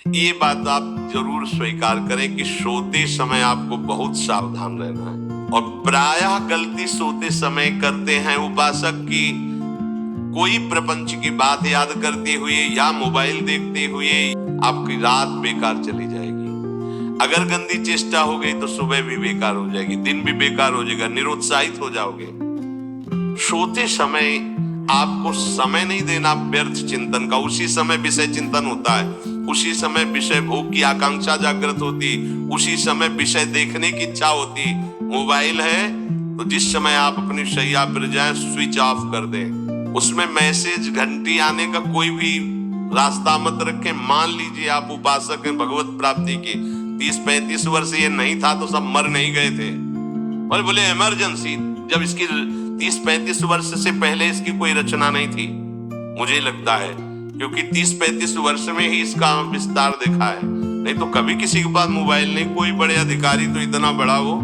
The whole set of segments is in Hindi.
ये बात आप जरूर स्वीकार करें कि सोते समय आपको बहुत सावधान रहना है। और प्रायः गलती सोते समय करते हैं उपासक की कोई प्रपंच की बात याद करते हुए या मोबाइल देखते हुए आपकी रात बेकार चली जाएगी। अगर गंदी चेष्टा हो गई तो सुबह भी बेकार हो जाएगी, दिन भी बेकार हो जाएगा, निरुत्साहित हो जाओगे। सोते समय आपको समय नहीं देना व्यर्थ चिंतन का। उसी समय विषय चिंतन होता है, उसी समय विषय भोग की आकांक्षा जागृत होती, उसी समय विषय देखने की इच्छा होती। मोबाइल है तो जिस समय आप अपनी शैया पर जाएं स्विच ऑफ कर दें। उसमें मैसेज घंटी आने का कोई भी रास्ता मत रखें। मान लीजिए आप उपासक हैं भगवत प्राप्ति की, 30-35 वर्ष ये नहीं था तो सब मर नहीं गए थे। और बोले इमरजेंसी, जब इसकी 30-35 वर्ष से पहले इसकी कोई रचना नहीं थी, मुझे लगता है, क्योंकि 30-35 वर्ष में ही इसका विस्तार देखा है। नहीं तो कभी किसी के पास मोबाइल नहीं। कोई बड़े अधिकारी तो इतना बड़ा हो,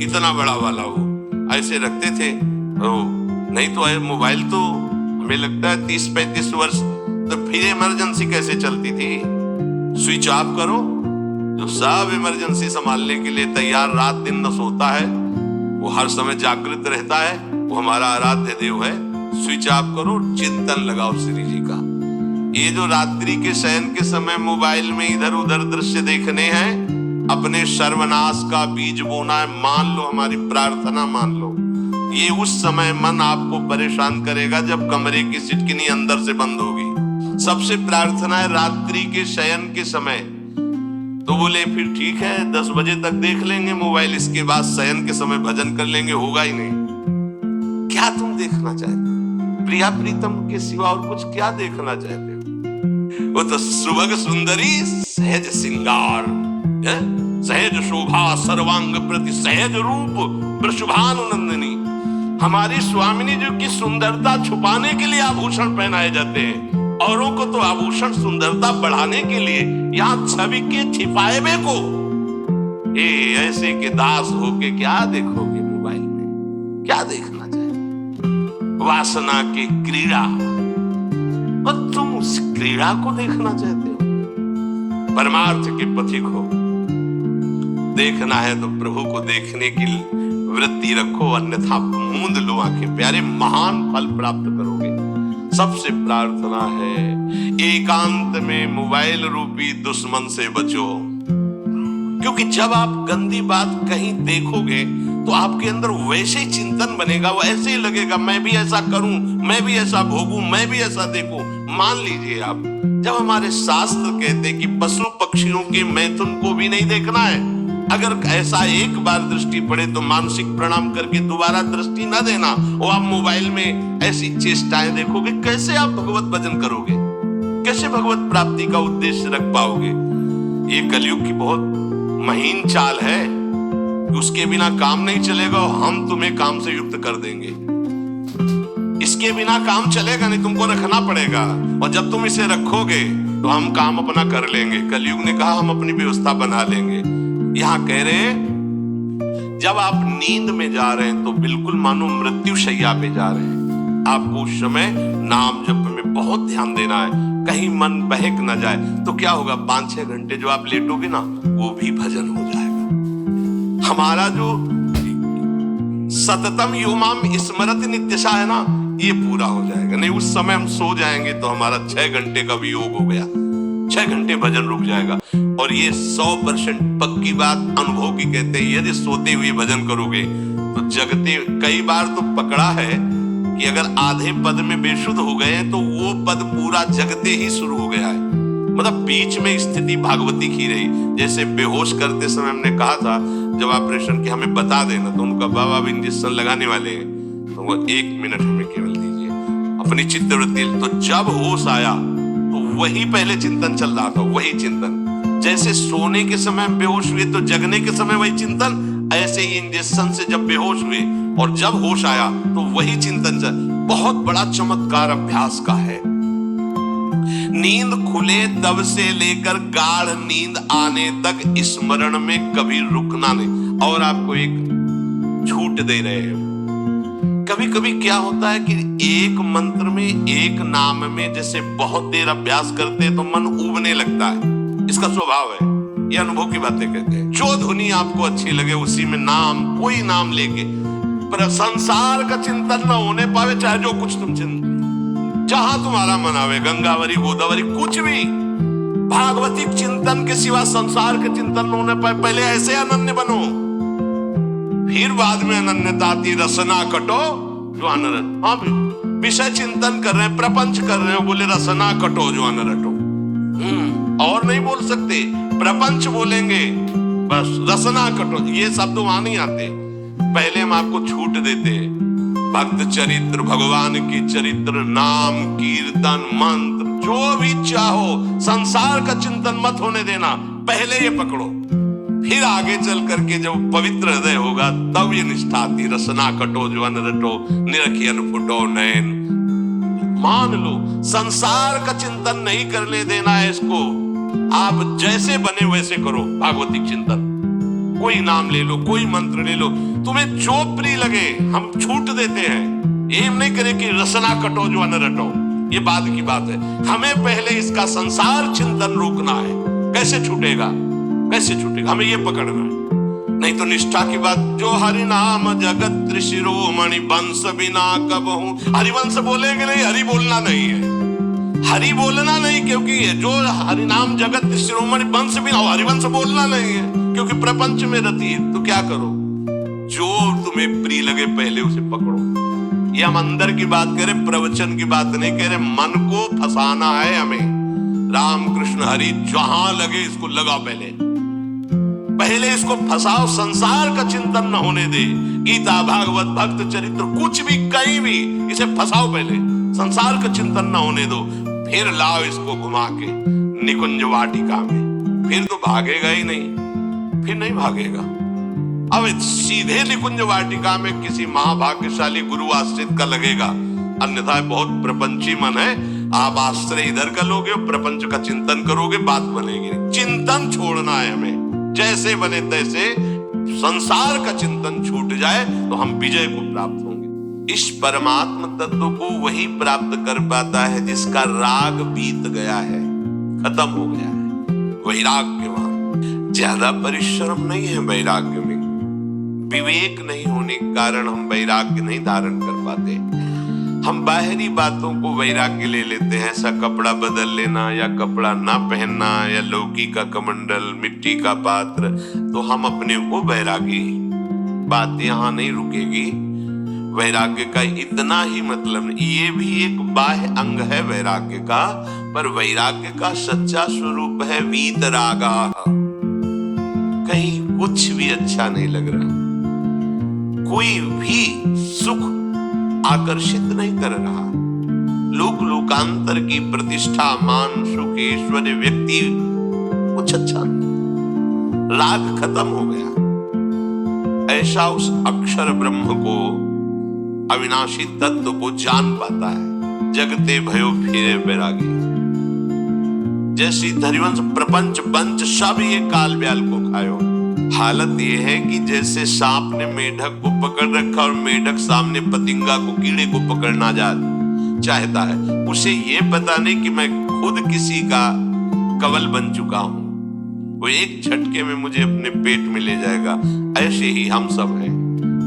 इतना बड़ा वाला हो, ऐसे रखते थे। नहीं तो मोबाइल तो हमें लगता है 30-35 वर्ष। तो फिर इमरजेंसी कैसे चलती थी? स्विच ऑफ करो। जो सब इमरजेंसी संभालने के लिए तैयार रात दिन न सोता है, वो हर समय जागृत रहता है, वो हमारा आराध्य देव है। स्विच ऑफ करो, चिंतन लगाओ श्री जी का। ये जो रात्रि के शयन के समय मोबाइल में इधर उधर दृश्य देखने हैं, अपने सर्वनाश का बीज बोना है। मान लो, हमारी प्रार्थना मान लो, ये उस समय मन आपको परेशान करेगा जब कमरे की सिटकिनी अंदर से बंद होगी। सबसे प्रार्थना है रात्रि के शयन के समय। तो बोले फिर ठीक है 10 बजे तक देख लेंगे मोबाइल, इसके बाद शयन के समय भजन कर लेंगे। होगा ही नहीं। क्या तुम देखना चाहते हो? प्रिया प्रीतम के सिवा और कुछ क्या देखना चाहते हो? वो तो सुभग सुंदरी सहज सिंगार, सहज शोभा सर्वांग प्रति सहज रूप वृषभानुनंदिनी। हमारी स्वामिनी जी की सुंदरता छुपाने के लिए आभूषण पहनाए जाते हैं। औरों को तो आभूषण सुंदरता बढ़ाने के लिए, यहाँ छवि के छिपाएबे को ऐसे के दास होके क्या देखोगे मोबाइल में? क्या देखना चाहे? वासना की क्रीड़ा, और तुम उस क्रीड़ा को देखना चाहते हो? परमार्थ के पथिक हो। देखना है तो प्रभु को देखने की वृत्ति रखो, अन्यथा मूंद लो आंखें। प्यारे, महान फल प्राप्त करोगे। सबसे प्रार्थना है एकांत में मोबाइल रूपी दुश्मन से बचो। क्योंकि जब आप गंदी बात कहीं देखोगे तो आपके अंदर वैसे ही चिंतन बनेगा, वो ऐसे ही लगेगा मैं भी ऐसा करूं, मैं भी ऐसा भोगूं, मैं भी ऐसा देखूं। मान लीजिए आप, जब हमारे शास्त्र कहते हैं कि पशु पक्षियों के मैथुन को भी नहीं देखना है, अगर ऐसा एक बार दृष्टि पड़े तो मानसिक प्रणाम करके दोबारा दृष्टि न देना। और आप मोबाइल में ऐसी चेष्टाएं देखोगे, कैसे आप भगवत भजन करोगे? कैसे भगवत प्राप्ति का उद्देश्य रख पाओगे? ये कलयुग की बहुत महीन चाल है, उसके बिना काम नहीं चलेगा और हम तुम्हें काम से युक्त कर देंगे। इसके बिना काम चलेगा नहीं, तुमको रखना पड़ेगा। और जब तुम इसे रखोगे तो हम काम अपना कर लेंगे। कलयुग ने कहा हम अपनी व्यवस्था बना लेंगे। यहां कह रहे हैं जब आप नींद में जा रहे हैं तो बिल्कुल मानो मृत्यु शैया पे जा रहे हैं। आपको उस समय नाम जप में बहुत ध्यान देना है, कहीं मन बहक न जाए। तो क्या होगा, 5-6 घंटे जो आप लेटोगे ना, वो भी भजन हो जाएगा। हमारा जो सततम योमाम स्मरति नित्यशा है ना, ये पूरा हो जाएगा। नहीं उस समय हम सो जाएंगे तो हमारा 6 घंटे का भी योग हो गया, 6 घंटे भजन रुक जाएगा। और ये 100% पक्की बात अनुभव की कहते हैं। यदि सोते हुए भजन करोगे तो जगते, कई बार तो पकड़ा है कि अगर आधे पद में बेशुद्ध हो गए तो वो पद पूरा जगते ही शुरू हो गया है। मतलब बीच में स्थिति भागवती की रही। जैसे बेहोश करते समय हमने कहा था जब ऑपरेशन की हमें बता देना, तो उनका बाबा अब इंजेक्शन लगाने वाले हैं, तो वो 1 मिनट हमें केवल दीजिए अपनी चित्तवृत्ति। तो जब होश आया तो वही पहले चिंतन चल रहा था, वही चिंतन। जैसे सोने के समय बेहोश हुए तो जगने के समय वही चिंतन, ऐसे ही इंजेक्शन से जब बेहोश हुए और जब होश आया तो वही चिंतन चल। बहुत बड़ा चमत्कार अभ्यास का है। नींद खुले तब से लेकर गाढ़ नींद आने तक स्मरण में कभी रुकना नहीं। और आपको एक छूट दे रहे हैं। कभी कभी क्या होता है कि एक मंत्र में, एक नाम में जैसे बहुत देर अभ्यास करते हैं तो मन उबने लगता है। इसका स्वभाव है, ये अनुभव की बातें कहते हैं। जो धुनी आपको अच्छी लगे उसी में नाम, कोई नाम लेके, पर संसार का चिंतन न होने पावे, चाहे जो कुछ तुम चिंतन, जहां तुम्हारा मन आवे, गंगावरी गोदावरी कुछ भी, भागवतिक चिंतन के सिवा संसार के चिंतन न होने पाए। पहले ऐसे अनन्य बनो, फिर बाद में अनन्यता आती, रसना कटो जो अनरट। हाँ, विषय चिंतन कर रहे हैं, प्रपंच कर रहे हो, बोले रसना कटो जो अनरटो। और नहीं बोल सकते, प्रपंच बोलेंगे बस, रसना कटो, ये शब्द वहां नहीं आते। पहले हम आपको छूट देते, भक्त चरित्र, भगवान की चरित्र, नाम, कीर्तन, मंत्र, जो भी चाहो, संसार का चिंतन मत होने देना, पहले ये पकड़ो, फिर आगे चल करके जब पवित्र हृदय होगा तब ये निष्ठा आती। रसना कटो जो अनरटो, निरखियन फुटो नयन। मान लो, संसार का चिंतन नहीं करने देना है इसको, आप जैसे बने वैसे करो भागवतिक चिंतन। कोई नाम ले लो, कोई मंत्र ले लो, तुम्हें जो प्रिय लगे, हम छूट देते हैं। ये नहीं करे कि रसना कटो जो अनरटो, ये बाद की बात है। हमें पहले इसका संसार चिंतन रोकना है। कैसे छूटेगा, कैसे छूटेगा, हमें ये पकड़ना है। नहीं तो निष्ठा की बात, जो हरि नाम जगत शिरोमणि वंश बिना कबहू, हरिवंश बोलेंगे नहीं, हरि बोलना नहीं है, हरि बोलना नहीं, क्योंकि जो हरि नाम जगत शिरोमणि वंश बिना, हरिवंश बोलना नहीं है, क्योंकि प्रपंच में रति है। तो क्या करो, जो तुम्हें प्रिय लगे पहले उसे पकड़ो। ये हम अंदर की बात कह रहे, प्रवचन की बात नहीं कह रहे। मन को फंसाना है हमें, राम कृष्ण हरि जहां लगे इसको लगाओ, पहले इसको फंसाओ, संसार का चिंतन न होने दे। गीता, भागवत, भक्त चरित्र, कुछ भी कहीं भी इसे फंसाओ, पहले संसार का चिंतन न होने दो, फिर लाओ इसको घुमा के निकुंज वाटिका में, फिर तो भागेगा ही नहीं, फिर नहीं भागेगा। अब सीधे निकुंज वाटिका में किसी महाभाग्यशाली गुरु आश्रित का लगेगा, अन्यथा बहुत प्रपंची मन है, आप आश्रय इधर का लोगे, प्रपंच का चिंतन करोगे, बात बनेगी। चिंतन छोड़ना है हमें, जैसे बने तैसे संसार का चिंतन छूट जाए तो हम विजय को प्राप्त होंगे। इस परमात्म तत्व को वही प्राप्त कर पाता है जिसका राग बीत गया है, खत्म हो गया है। वैराग्यवान, ज्यादा परिश्रम नहीं है वैराग्य में, विवेक नहीं होने के कारण हम वैराग्य नहीं धारण कर पाते। हम बाहरी बातों को वैराग्य ले लेते हैं, ऐसा कपड़ा बदल लेना या कपड़ा ना पहनना या लौकी का कमंडल, मिट्टी का पात्र, तो हम अपने को वैरागी। बात यहाँ नहीं रुकेगी, वैराग्य का इतना ही मतलब नहीं, ये भी एक बाह्य अंग है वैराग्य का, पर वैराग्य का सच्चा स्वरूप है वीतरागा। कहीं कुछ भी अच्छा नहीं लग रहा, कोई भी सुख आकर्षित नहीं कर रहा, लोक लोकांतर की प्रतिष्ठा, मान, सुख, ऐश्वर्य, व्यक्ति कुछ अच्छा नहीं, राग खत्म हो गया। ऐसा उस अक्षर ब्रह्म को, अविनाशी तत्व को जान पाता है, जगते भयो फिरे बैरागी। जैसी धरिवंश प्रपंच पंच सब ये काल ब्याल को खायो। हालत ये है कि जैसे सांप ने मेढक को पकड़ रखा और मेढक सामने पतिंगा को, कीड़े को पकड़ना चाहता है, उसे ये पता नहीं कि मैं खुद किसी का कवल बन चुका हूं, वो एक झटके में मुझे अपने पेट में ले जाएगा। ऐसे ही हम सब हैं,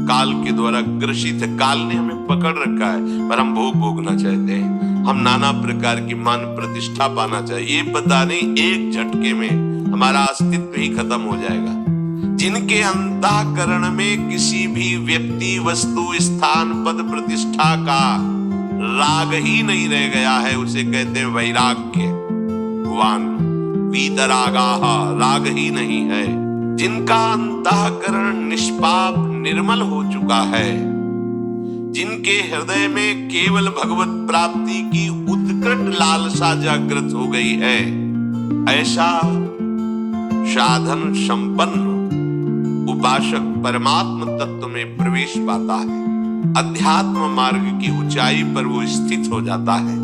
काल के द्वारा ग्रसित है, काल ने हमें पकड़ रखा है, पर हम भोग भोगना चाहते हैं, हम नाना प्रकार की मान प्रतिष्ठा पाना चाहिए, ये पता नहीं एक झटके में हमारा अस्तित्व ही खत्म हो जाएगा। जिनके अंतःकरण में किसी भी व्यक्ति, वस्तु, स्थान, पद, प्रतिष्ठा का राग ही नहीं रह गया है, उसे कहते हैं वैराग्यवान। वीतरागाः, राग ही नहीं है। जिनका अंतःकरण निष्पाप निर्मल हो चुका है, जिनके हृदय में केवल भगवत प्राप्ति की उत्कट लालसा जागृत हो गई है, ऐसा साधन संपन्न उपासक परमात्म तत्व में प्रवेश पाता है, अध्यात्म मार्ग की ऊंचाई पर वो स्थित हो जाता है।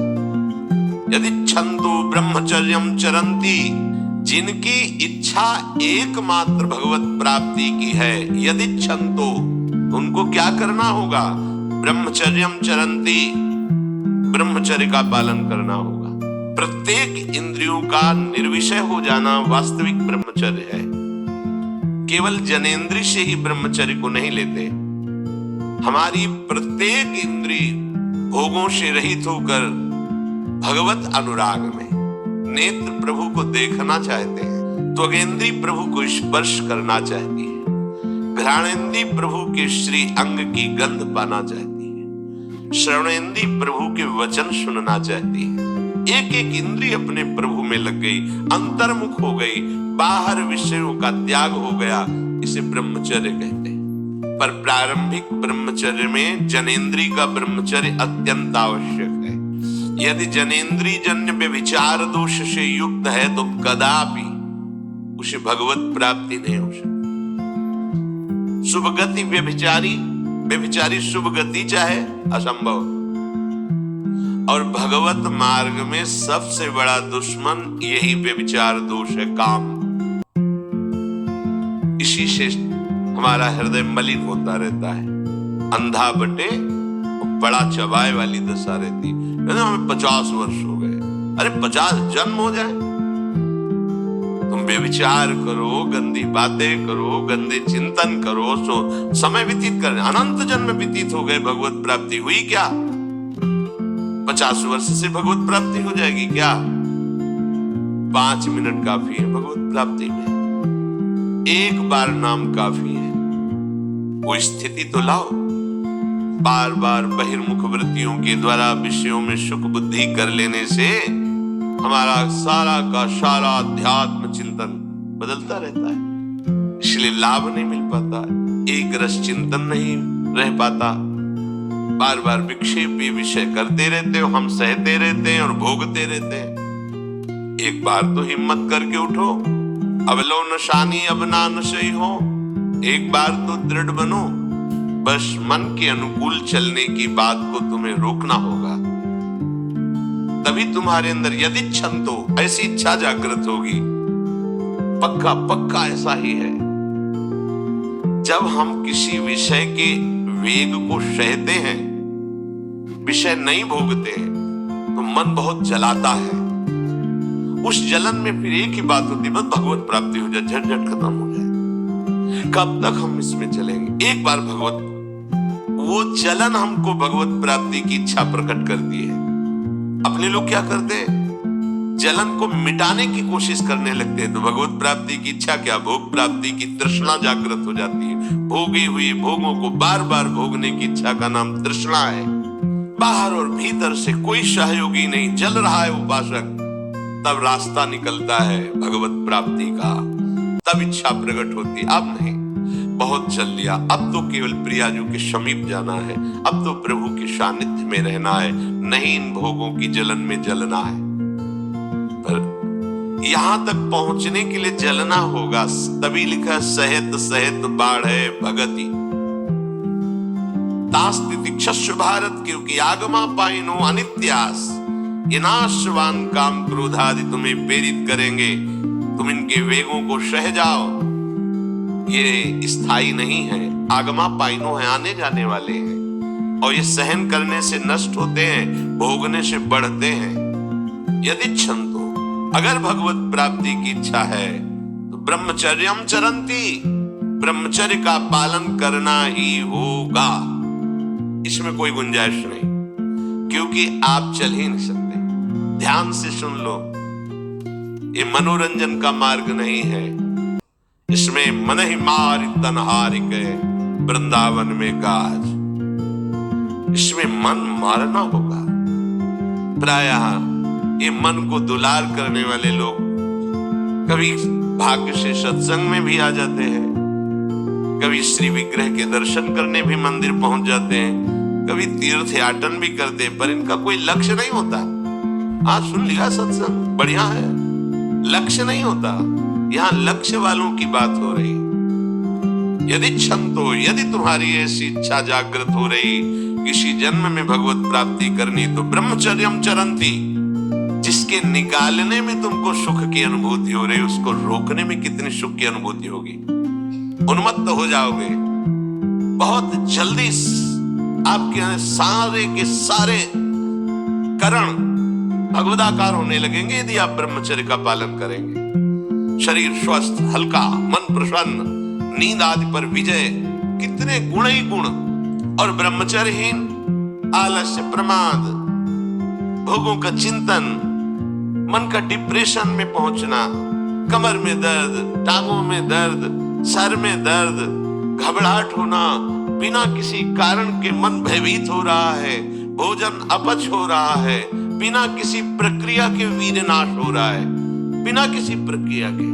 यदि छंदो ब्रह्मचर्यम चरंती, जिनकी इच्छा एकमात्र भगवत प्राप्ति की है, यदि छंदो, उनको क्या करना होगा? ब्रह्मचर्यम चरंती, ब्रह्मचर्य का पालन करना होगा। प्रत्येक इंद्रियों का निर्विषय हो जाना वास्तविक ब्रह्मचर्य है। केवल जनेंद्रिय से ही ब्रह्मचर्य को नहीं लेते। हमारी प्रत्येक इंद्रिय भोगों से रहित होकर भगवत अनुराग में नेत्र प्रभु को देखना चाहते हैं, त्वगेंद्रिय प्रभु को स्पर्श करना चाहती है, घ्राणेंद्रिय प्रभु के श्री अंग की गंध पाना चाहती है, श्रवणेंद्रिय प्रभु के वचन सुनना चाहती है। एक एक इंद्रिय अपने प्रभु में लग गई, अंतर्मुख हो गई, बाहर विषयों का त्याग हो गया। इसे ब्रह्मचर्य कहते हैं। पर प्रारंभिक ब्रह्मचर्य में जनेंद्रिय का ब्रह्मचर्य अत्यंत आवश्यक है। यदि जनेंद्रिय जन्य व्यभिचार दोष से युक्त है तो कदापि उसे भगवत प्राप्ति नहीं हो सकती। शुभ गति व्यभिचारी शुभ गति चाहे असंभव, और भगवत मार्ग में सबसे बड़ा दुश्मन यही व्यभिचार दोष है, काम। इसी से हमारा हृदय मलिन होता रहता है, अंधा बटे बड़ा चबाए वाली दशा रहती है। हमें 50 वर्ष हो गए, अरे 50 जन्म हो जाए, तुम व्यभिचार करो, गंदी बातें करो, गंदे चिंतन करो, सो समय व्यतीत कर, अनंत जन्म व्यतीत हो गए, भगवत प्राप्ति हुई क्या? 50 वर्ष से भगवत प्राप्ति हो जाएगी क्या? 5 मिनट काफी है भगवत प्राप्ति में, एक बार नाम काफी है। वो स्थिति तो लाओ। बार बार बहिर्मुख वृत्तियों के द्वारा विषयों में सुख बुद्धि कर लेने से हमारा सारा का सारा अध्यात्म चिंतन बदलता रहता है, इसलिए लाभ नहीं मिल पाता, एक रस चिंतन नहीं रह पाता। बार बार विक्षेपी विषय करते रहते हो, हम सहते रहते हैं और भोगते रहते हैं। एक बार तो हिम्मत करके उठो, अब लो नशानी अब ना नशई हो। एक बार तो दृढ़ बनो, बस मन के अनुकूल चलने की बात को तुम्हें रोकना होगा, तभी तुम्हारे अंदर यदि छंतो ऐसी इच्छा जागृत होगी। पक्का पक्का ऐसा ही है। जब हम किसी विषय के वेग को सहते हैं, विषय नहीं भोगते हैं, तो मन बहुत जलाता है। उस जलन में फिर एक ही बात होती है, बस भगवत प्राप्ति हो जाए, झटझट खत्म हो जाए। कब तक हम इसमें चलेंगे? एक बार भगवत, वो जलन हमको भगवत प्राप्ति की इच्छा प्रकट करती है। अपने लोग क्या करते हैं? जलन को मिटाने की कोशिश करने लगते हैं, तो भगवत प्राप्ति की इच्छा क्या, भोग प्राप्ति की तृष्णा जागृत हो जाती है। भोगी हुई भोगों को बार बार भोगने की इच्छा का नाम तृष्णा है। बाहर और भीतर से कोई सहयोगी नहीं, जल रहा है उपासक, तब रास्ता निकलता है भगवत प्राप्ति का, तब इच्छा प्रकट होती है। अब नहीं, बहुत चल लिया, अब तो केवल प्रियाजू के समीप जाना है, अब तो प्रभु के सानिध्य में रहना है, नहीं इन भोगों की जलन में जलना है। पर यहां तक पहुंचने के लिए जलना होगा, तभी लिखा सहित सहित बाढ़े भगति तास्तितिक्षस्व भारत, क्योंकि आगमा पाइनो अनित्यास, ये नाशवान काम क्रोध आदि तुम्हें प्रेरित करेंगे, तुम इनके वेगों को सह जाओ। ये स्थायी नहीं है, आगमा पाइनो है, आने जाने वाले हैं, और ये सहन करने से नष्ट होते हैं, भोगने से बढ़ते हैं। यदि छंतो, अगर भगवत प्राप्ति की इच्छा है तो ब्रह्मचर्यम चरंती, ब्रह्मचर्य का पालन करना ही होगा, इसमें कोई गुंजाइश नहीं, क्योंकि आप चल ही नहीं सकते। ध्यान से सुन लो, ये मनोरंजन का मार्ग नहीं है, इसमें मन ही मार तन हारि के वृंदावन में गाज, इसमें मन मारना होगा। प्रायः ये मन को दुलार करने वाले लोग कभी भाग्य से सत्संग में भी आ जाते हैं, कभी श्री विग्रह के दर्शन करने भी मंदिर पहुंच जाते हैं, कभी तीर्थ याटन भी करते, पर इनका कोई लक्ष्य नहीं होता। आज सुन लिया सत्संग, बढ़िया है, लक्ष्य नहीं होता। यहाँ लक्ष्य वालों की बात हो रही। यदि छंतो, यदि तुम्हारी ऐसी इच्छा जागृत हो रही किसी जन्म में भगवत प्राप्ति करनी, तो ब्रह्मचर्यम चरंती, जिसके निकालने में तुमको सुख की अनुभूति हो रही, उसको रोकने में कितनी सुख की अनुभूति होगी। उन्मत्त हो जाओगे, बहुत जल्दी आपके सारे के सारे करण भगवदाकार होने लगेंगे यदि आप ब्रह्मचर्य का पालन करेंगे। शरीर स्वस्थ, हल्का, मन प्रसन्न, नींद आदि पर विजय, कितने गुण ही गुण। और ब्रह्मचर्यहीन आलस्य, प्रमाद, भोगों का चिंतन, मन का डिप्रेशन में पहुंचना, कमर में दर्द, टांगों में दर्द, सर में दर्द, घबराहट होना, बिना किसी कारण के मन भयभीत हो रहा है, भोजन अपच हो रहा है, बिना किसी प्रक्रिया के वीरनाश हो रहा है, बिना किसी प्रक्रिया के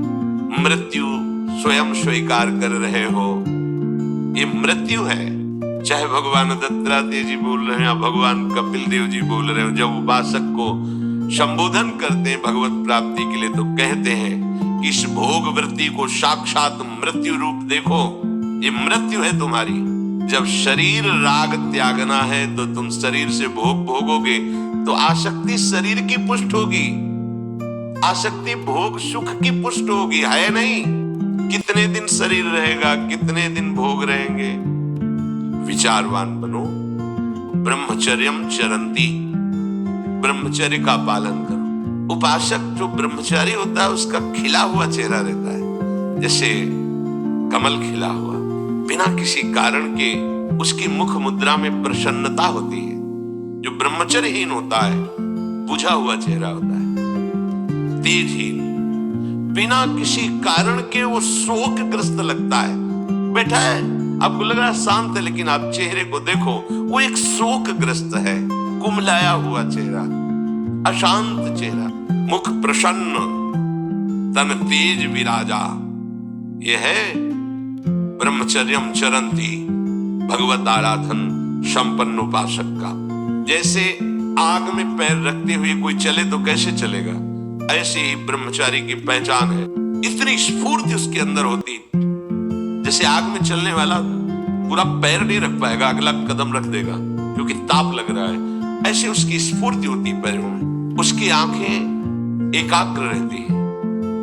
मृत्यु स्वयं स्वीकार कर रहे हो। ये मृत्यु है। चाहे भगवान दत्तात्रेय जी बोल रहे हैं या भगवान कपिल देव जी बोल रहे हो, जब उपासक को संबोधन करते हैं भगवत प्राप्ति के लिए तो कहते हैं कि इस भोग वृत्ति को साक्षात मृत्यु रूप देखो, ये मृत्यु है तुम्हारी। जब शरीर राग त्यागना है तो तुम शरीर से भोग भोगोगे तो आसक्ति शरीर की पुष्ट होगी, आसक्ति भोग सुख की पुष्ट होगी, है नहीं। कितने दिन शरीर रहेगा, कितने दिन भोग रहेंगे। विचारवान बनो। ब्रह्मचर्यम चरंती, ब्रह्मचर्य का पालन करो। उपासक जो ब्रह्मचारी होता है उसका खिला हुआ चेहरा रहता है, जैसे कमल खिला हुआ, बिना किसी कारण के उसकी मुख मुद्रा में प्रसन्नता होती है। जो ब्रह्मचर्यहीन होता है बुझा हुआ चेहरा होता है, तेजहीन, बिना किसी कारण के वो शोकग्रस्त लगता है। बैठा है, आपको लग रहा है शांत है, लेकिन आप चेहरे को देखो, वो एक शोकग्रस्त है, कुमलाया हुआ चेहरा, अशांत चेहरा, मुख प्रसन्न, तन तेज विराजा। यह है ब्रह्मचर्यम चरंती, भगवत आराधन संपन्न उपासक का। जैसे आग में पैर रखते हुए कोई चले तो कैसे चलेगा, ऐसे ही ब्रह्मचारी की पहचान है। इतनी स्फूर्ति उसके अंदर होती, जैसे आग में चलने वाला पूरा पैर नहीं रख पाएगा, अगला कदम रख देगा क्योंकि ताप लग रहा है, ऐसे उसकी स्फूर्ति होती पैरों में। उसकी आंखें एकाग्र रहती है,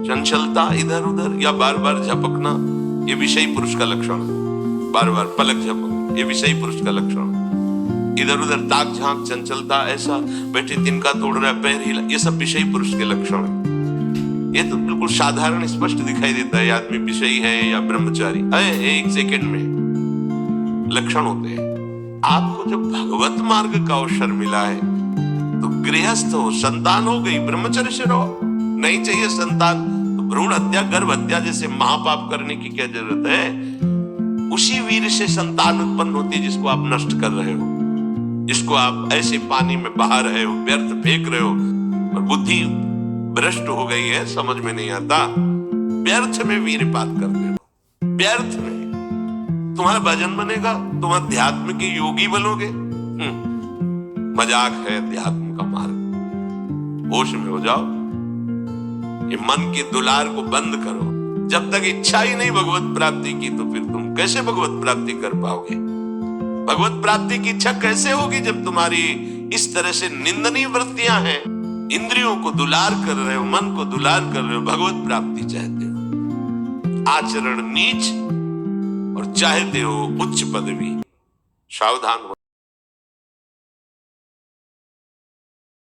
चंचलता इधर उधर या बार बार झपकना ये विषयी पुरुष का लक्षण है। बार बार पलक झपकना ये विषयी पुरुष का लक्षण है। इधर उधर ताक झांक, चंचलता, ऐसा बैठे तिनका तोड़ रहा है, पैर हिला, ये सब विषयी पुरुष के लक्षण है। ये तो बिल्कुल साधारण स्पष्ट दिखाई देता है आदमी विषयी है या ब्रह्मचारी है, एक सेकंड में लक्षण होते हैं। आपको जब भगवत मार्ग का अवसर मिला है तो गृहस्थ हो, संतान हो गई, ब्रह्मचर्य से रहो। नहीं चाहिए संतान तो भ्रूण हत्या, गर्भ हत्या जैसे महापाप करने की क्या जरूरत है। उसी वीर से संतान उत्पन्न होती है जिसको आप नष्ट कर रहे हो, जिसको आप ऐसे पानी में बहा रहे हो, व्यर्थ फेंक रहे हो, और बुद्धि भ्रष्ट हो गई है, समझ में नहीं आता। व्यर्थ में वीरपात करते हो, व्यर्थ में। तुम्हारा भजन बनेगा, तुम अध्यात्म के योगी बनोगे। मजाक है अध्यात्म का मार्ग। होश में हो जाओ, ये मन के दुलार को बंद करो। जब तक इच्छा ही नहीं भगवत प्राप्ति की तो फिर तुम कैसे भगवत प्राप्ति कर पाओगे। भगवत प्राप्ति की इच्छा कैसे होगी जब तुम्हारी इस तरह से निंदनीय वृत्तियां हैं। इंद्रियों को दुलार कर रहे हो, मन को दुलार कर रहे हो, भगवत प्राप्ति चाहते हो। आचरण नीच और चाहते हो उच्च पदवी। सावधान हो।